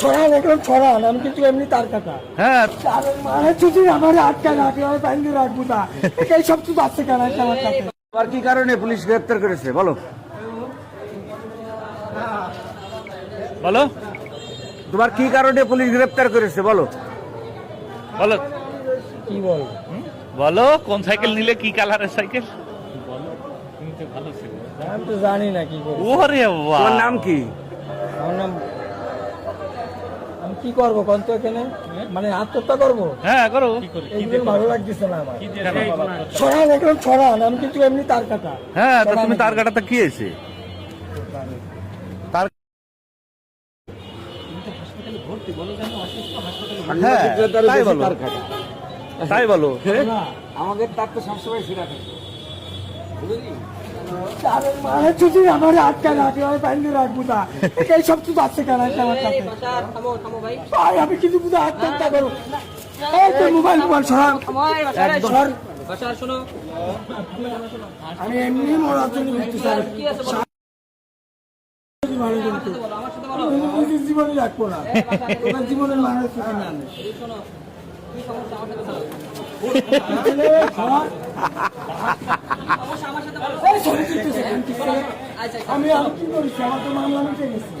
ছড়ান একদম ছড়ান, আমি কিন্তু এমনি তার কাটা। হ্যাঁ মানে যদি আমার আটকা রাখি হয় বাইন্দে রাখবো না, এই সব কিছু আছে কেন আমার কাছে। তোমার কি কারণে পুলিশ গ্রেপ্তার করেছে বলো? বলো তোমার কি কারণে পুলিশ গ্রেপ্তার করেছে বলো? বলো কি বলবো? বলো কোন সাইকেল নিলে, কি কালারের সাইকেল? আমি তো জানি না কি করবো। ওরে বাবা, তোমার নাম কি? আমার নাম, আমি কি করবো কোন তো এখানে, মানে আত্মহত্যা করবো? হ্যাঁ করো। এইগুলো ভালো লাগতেছে না আমার। ছড়ান একদম ছড়ান, আমি কিন্তু এমনি তার কাটা। হ্যাঁ তা তুমি তার কাটাতে কি হয়েছে? তার হ্যাঁ তাই বলো, তাই বলো। আমাদের তার তো সবসময় ফিরা থাকে। মানে যদি আমার আটকা রাখি হয় বাইন্দে রাখবো না, এই সব কিছু আছে কেন আমার কাছে। ভাই আমি কিছু বুঝে আত্মহত্যা করবো। এই তো মোবাইল সরান একদম। আমি এমনি মরার জন্য জীবনে রাখবো না, তোমার জীবনের মানুষ আমি কি করেছি, আমার তো মামলা মিটে গেছি।